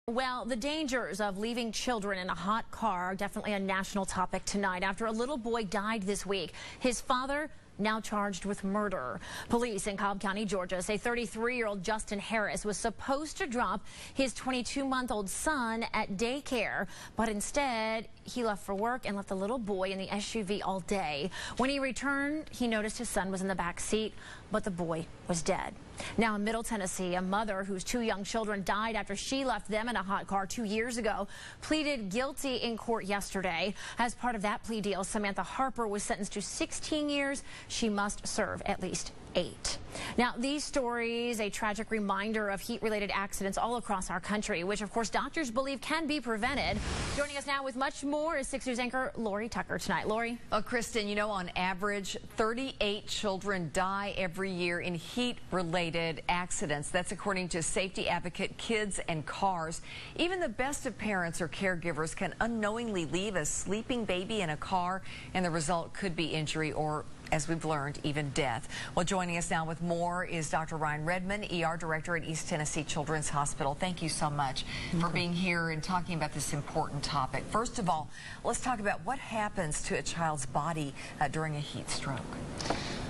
Well, the dangers of leaving children in a hot car are definitely a national topic tonight after a little boy died this week. His father now charged with murder. Police in Cobb County, Georgia say 33-year-old Justin Harris was supposed to drop his 22-month-old son at daycare, but instead he left for work and left the little boy in the SUV all day. When he returned, he noticed his son was in the back seat, but the boy was dead. Now in Middle Tennessee, a mother whose two young children died after she left them in a hot car 2 years ago pleaded guilty in court yesterday. As part of that plea deal, Samantha Harper was sentenced to 16 years. She must serve at least 8. Now, these stories, a tragic reminder of heat-related accidents all across our country, which, of course, doctors believe can be prevented. Joining us now with much more is 6 News anchor Lori Tucker tonight. Lori? Well, Kristen, you know, on average, 38 children die every year in heat-related accidents. That's according to safety advocate Kids and Cars. Even the best of parents or caregivers can unknowingly leave a sleeping baby in a car, and the result could be injury or, as we've learned, even death. Well, joining us now with more is Dr. Ryan Redmond, ER Director at East Tennessee Children's Hospital. Thank you so much for being here and talking about this important topic. First of all, let's talk about what happens to a child's body during a heat stroke.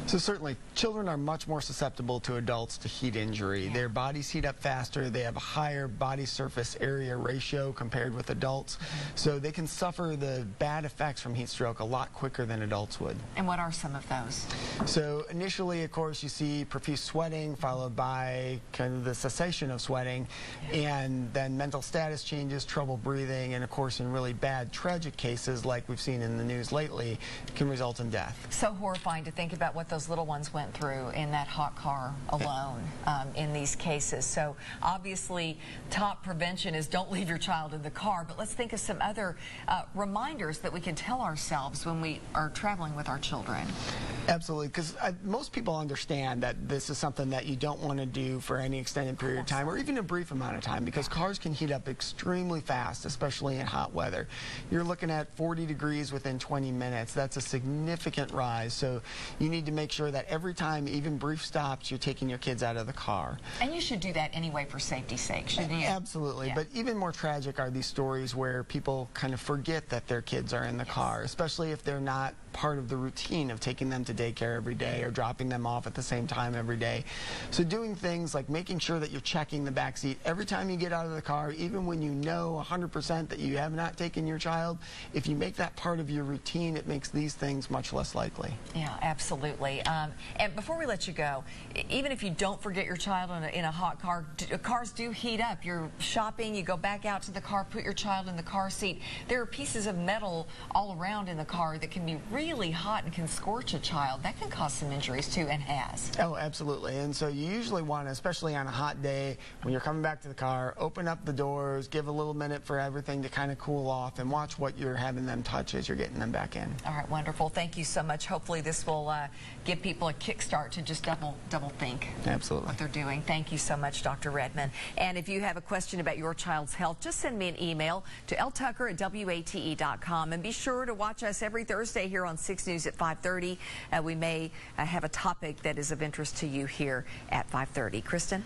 So certainly, children are much more susceptible to adults to heat injury. Yeah. Their bodies heat up faster. They have a higher body surface area ratio compared with adults. So they can suffer the bad effects from heat stroke a lot quicker than adults would. And what are some of those? So initially, of course, you see profuse sweating followed by kind of the cessation of sweating, and then mental status changes, trouble breathing, and of course, in really bad, tragic cases like we've seen in the news lately, can result in death. So horrifying to think about what those little ones went through in that hot car alone in these cases. So obviously, top prevention is don't leave your child in the car, but let's think of some other reminders that we can tell ourselves when we are traveling with our children. Absolutely, because most people understand that this is something that you don't want to do for any extended period of time or even a brief amount of time, because cars can heat up extremely fast, especially in hot weather. You're looking at 40 degrees within 20 minutes. That's a significant rise, so you need to make sure that every time, even brief stops, you're taking your kids out of the car. And you should do that anyway for safety's sake, shouldn't you? Absolutely, but even more tragic are these stories where people kind of forget that their kids are in the car, especially if they're not part of the routine of taking them to daycare every day or dropping them off at the same time every day. So doing things like making sure that you're checking the back seat every time you get out of the car, even when you know 100% that you have not taken your child. If you make that part of your routine, it makes these things much less likely. Yeah, absolutely. And before we let you go, even if you don't forget your child in a hot car, cars do heat up. You're shopping, you go back out to the car, put your child in the car seat. There are pieces of metal all around in the car that can be really hot and can scorch a child. That can cause some injuries too, and has. Oh, absolutely. And so you usually want to, especially on a hot day, when you're coming back to the car, open up the doors, give a little minute for everything to kind of cool off, and watch what you're having them touch as you're getting them back in. All right, wonderful. Thank you so much. Hopefully this will give people a kickstart to just double think Absolutely. what they're doing. Thank you so much, Dr. Redmond. And if you have a question about your child's health, just send me an email to ltucker@wate.com. And be sure to watch us every Thursday here on 6 News at 5:30. We may have a topic that is of interest to you here at 5:30. Kristen?